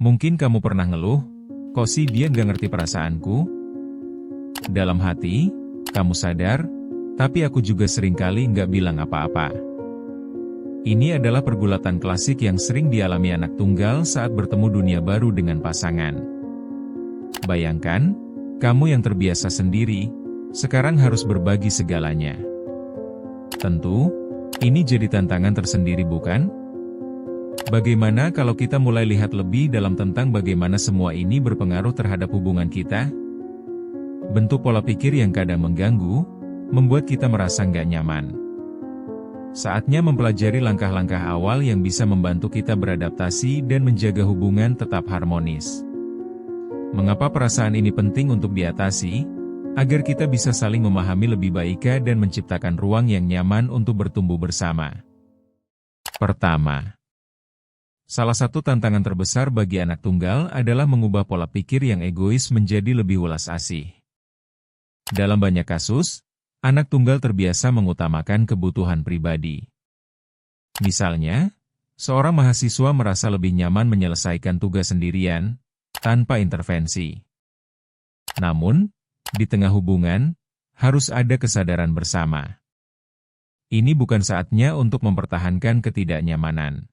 Mungkin kamu pernah ngeluh, kok sih dia nggak ngerti perasaanku? Dalam hati, kamu sadar, tapi aku juga seringkali nggak bilang apa-apa. Ini adalah pergulatan klasik yang sering dialami anak tunggal saat bertemu dunia baru dengan pasangan. Bayangkan, kamu yang terbiasa sendiri, sekarang harus berbagi segalanya. Tentu, ini jadi tantangan tersendiri bukan? Bagaimana kalau kita mulai lihat lebih dalam tentang bagaimana semua ini berpengaruh terhadap hubungan kita? Bentuk pola pikir yang kadang mengganggu, membuat kita merasa nggak nyaman. Saatnya mempelajari langkah-langkah awal yang bisa membantu kita beradaptasi dan menjaga hubungan tetap harmonis. Mengapa perasaan ini penting untuk diatasi? Agar kita bisa saling memahami lebih baik dan menciptakan ruang yang nyaman untuk bertumbuh bersama. Pertama, salah satu tantangan terbesar bagi anak tunggal adalah mengubah pola pikir yang egois menjadi lebih welas asih. Dalam banyak kasus, anak tunggal terbiasa mengutamakan kebutuhan pribadi. Misalnya, seorang mahasiswa merasa lebih nyaman menyelesaikan tugas sendirian, tanpa intervensi. Namun, di tengah hubungan, harus ada kesadaran bersama. Ini bukan saatnya untuk mempertahankan ketidaknyamanan.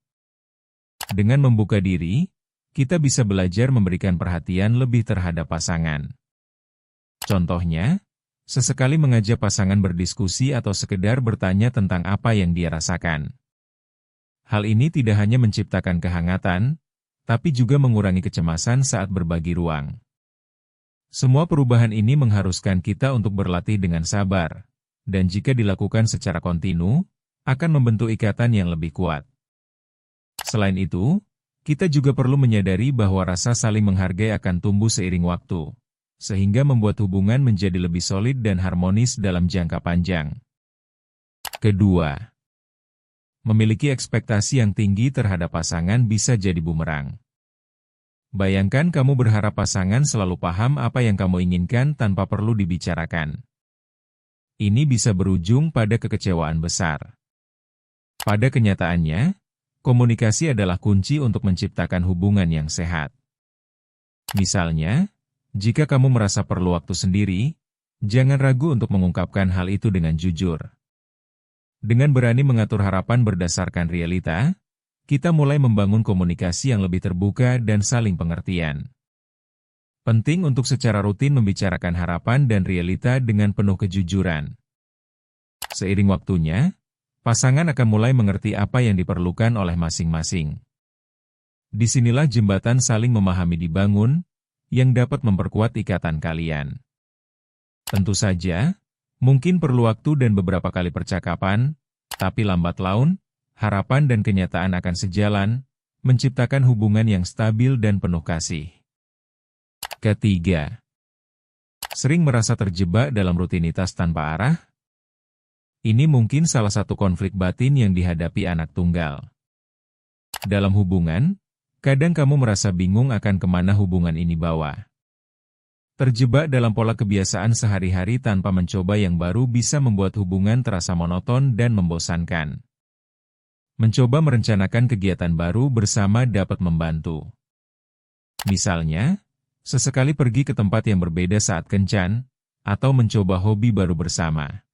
Dengan membuka diri, kita bisa belajar memberikan perhatian lebih terhadap pasangan. Contohnya, sesekali mengajak pasangan berdiskusi atau sekedar bertanya tentang apa yang dia rasakan. Hal ini tidak hanya menciptakan kehangatan, tapi juga mengurangi kecemasan saat berbagi ruang. Semua perubahan ini mengharuskan kita untuk berlatih dengan sabar, dan jika dilakukan secara kontinu, akan membentuk ikatan yang lebih kuat. Selain itu, kita juga perlu menyadari bahwa rasa saling menghargai akan tumbuh seiring waktu, sehingga membuat hubungan menjadi lebih solid dan harmonis dalam jangka panjang. Kedua, memiliki ekspektasi yang tinggi terhadap pasangan bisa jadi bumerang. Bayangkan kamu berharap pasangan selalu paham apa yang kamu inginkan tanpa perlu dibicarakan. Ini bisa berujung pada kekecewaan besar. Pada kenyataannya, komunikasi adalah kunci untuk menciptakan hubungan yang sehat. Misalnya, jika kamu merasa perlu waktu sendiri, jangan ragu untuk mengungkapkan hal itu dengan jujur. Dengan berani mengatur harapan berdasarkan realita, kita mulai membangun komunikasi yang lebih terbuka dan saling pengertian. Penting untuk secara rutin membicarakan harapan dan realita dengan penuh kejujuran. Seiring waktunya, pasangan akan mulai mengerti apa yang diperlukan oleh masing-masing. Disinilah jembatan saling memahami dibangun, yang dapat memperkuat ikatan kalian. Tentu saja, mungkin perlu waktu dan beberapa kali percakapan, tapi lambat laun, harapan dan kenyataan akan sejalan, menciptakan hubungan yang stabil dan penuh kasih. Ketiga, sering merasa terjebak dalam rutinitas tanpa arah? Ini mungkin salah satu konflik batin yang dihadapi anak tunggal. Dalam hubungan, kadang kamu merasa bingung akan kemana hubungan ini bawa. Terjebak dalam pola kebiasaan sehari-hari tanpa mencoba yang baru bisa membuat hubungan terasa monoton dan membosankan. Mencoba merencanakan kegiatan baru bersama dapat membantu. Misalnya, sesekali pergi ke tempat yang berbeda saat kencan, atau mencoba hobi baru bersama.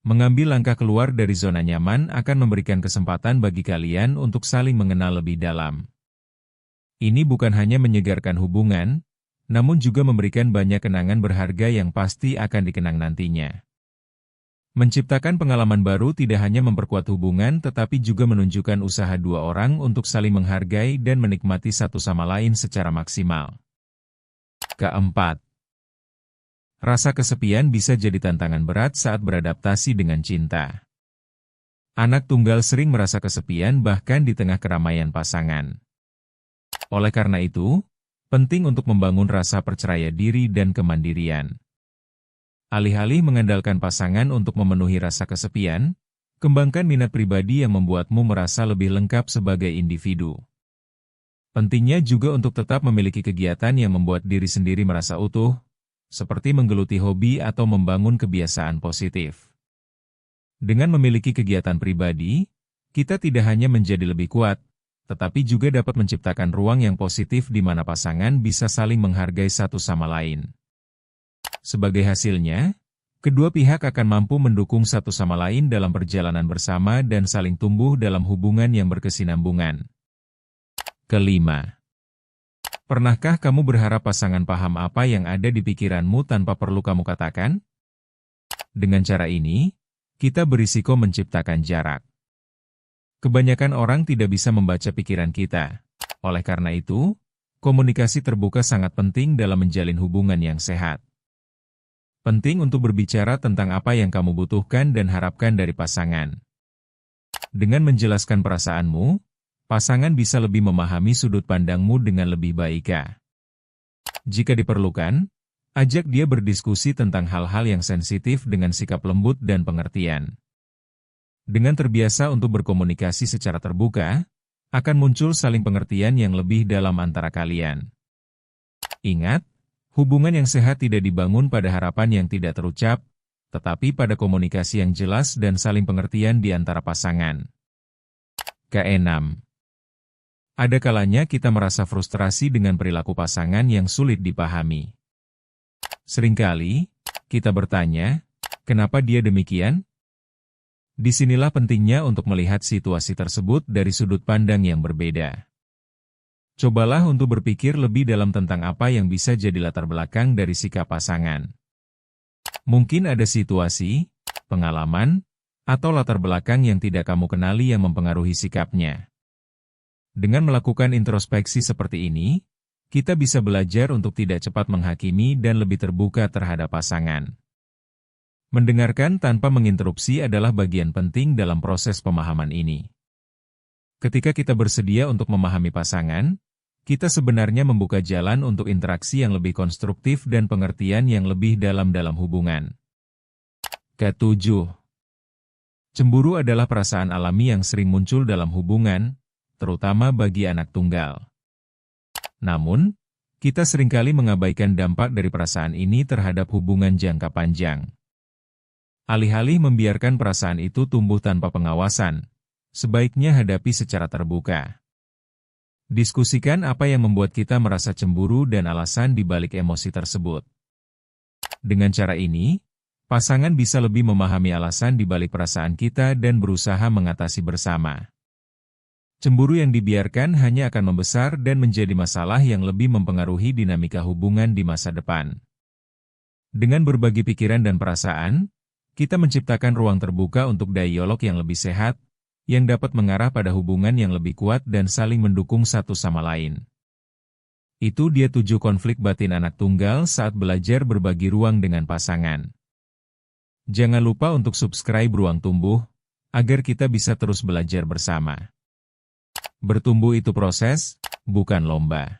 Mengambil langkah keluar dari zona nyaman akan memberikan kesempatan bagi kalian untuk saling mengenal lebih dalam. Ini bukan hanya menyegarkan hubungan, namun juga memberikan banyak kenangan berharga yang pasti akan dikenang nantinya. Menciptakan pengalaman baru tidak hanya memperkuat hubungan tetapi juga menunjukkan usaha dua orang untuk saling menghargai dan menikmati satu sama lain secara maksimal. Keempat, rasa kesepian bisa jadi tantangan berat saat beradaptasi dengan cinta. Anak tunggal sering merasa kesepian bahkan di tengah keramaian pasangan. Oleh karena itu, penting untuk membangun rasa percaya diri dan kemandirian. Alih-alih mengandalkan pasangan untuk memenuhi rasa kesepian, kembangkan minat pribadi yang membuatmu merasa lebih lengkap sebagai individu. Pentingnya juga untuk tetap memiliki kegiatan yang membuat diri sendiri merasa utuh, seperti menggeluti hobi atau membangun kebiasaan positif. Dengan memiliki kegiatan pribadi, kita tidak hanya menjadi lebih kuat, tetapi juga dapat menciptakan ruang yang positif di mana pasangan bisa saling menghargai satu sama lain. Sebagai hasilnya, kedua pihak akan mampu mendukung satu sama lain dalam perjalanan bersama dan saling tumbuh dalam hubungan yang berkesinambungan. Kelima, pernahkah kamu berharap pasangan paham apa yang ada di pikiranmu tanpa perlu kamu katakan? Dengan cara ini, kita berisiko menciptakan jarak. Kebanyakan orang tidak bisa membaca pikiran kita. Oleh karena itu, komunikasi terbuka sangat penting dalam menjalin hubungan yang sehat. Penting untuk berbicara tentang apa yang kamu butuhkan dan harapkan dari pasangan. Dengan menjelaskan perasaanmu, pasangan bisa lebih memahami sudut pandangmu dengan lebih baik. Jika diperlukan, ajak dia berdiskusi tentang hal-hal yang sensitif dengan sikap lembut dan pengertian. Dengan terbiasa untuk berkomunikasi secara terbuka, akan muncul saling pengertian yang lebih dalam antara kalian. Ingat, hubungan yang sehat tidak dibangun pada harapan yang tidak terucap, tetapi pada komunikasi yang jelas dan saling pengertian di antara pasangan. Keenam, ada kalanya kita merasa frustrasi dengan perilaku pasangan yang sulit dipahami. Seringkali, kita bertanya, kenapa dia demikian? Disinilah pentingnya untuk melihat situasi tersebut dari sudut pandang yang berbeda. Cobalah untuk berpikir lebih dalam tentang apa yang bisa jadi latar belakang dari sikap pasangan. Mungkin ada situasi, pengalaman, atau latar belakang yang tidak kamu kenali yang mempengaruhi sikapnya. Dengan melakukan introspeksi seperti ini, kita bisa belajar untuk tidak cepat menghakimi dan lebih terbuka terhadap pasangan. Mendengarkan tanpa menginterupsi adalah bagian penting dalam proses pemahaman ini. Ketika kita bersedia untuk memahami pasangan, kita sebenarnya membuka jalan untuk interaksi yang lebih konstruktif dan pengertian yang lebih dalam hubungan. Ketujuh, cemburu adalah perasaan alami yang sering muncul dalam hubungan, terutama bagi anak tunggal. Namun, kita seringkali mengabaikan dampak dari perasaan ini terhadap hubungan jangka panjang. Alih-alih membiarkan perasaan itu tumbuh tanpa pengawasan, sebaiknya hadapi secara terbuka. Diskusikan apa yang membuat kita merasa cemburu dan alasan di balik emosi tersebut. Dengan cara ini, pasangan bisa lebih memahami alasan di balik perasaan kita dan berusaha mengatasi bersama. Cemburu yang dibiarkan hanya akan membesar dan menjadi masalah yang lebih mempengaruhi dinamika hubungan di masa depan. Dengan berbagi pikiran dan perasaan, kita menciptakan ruang terbuka untuk dialog yang lebih sehat, yang dapat mengarah pada hubungan yang lebih kuat dan saling mendukung satu sama lain. Itu dia 7 konflik batin anak tunggal saat belajar berbagi ruang dengan pasangan. Jangan lupa untuk subscribe Ruang Tumbuh, agar kita bisa terus belajar bersama. Bertumbuh itu proses, bukan lomba.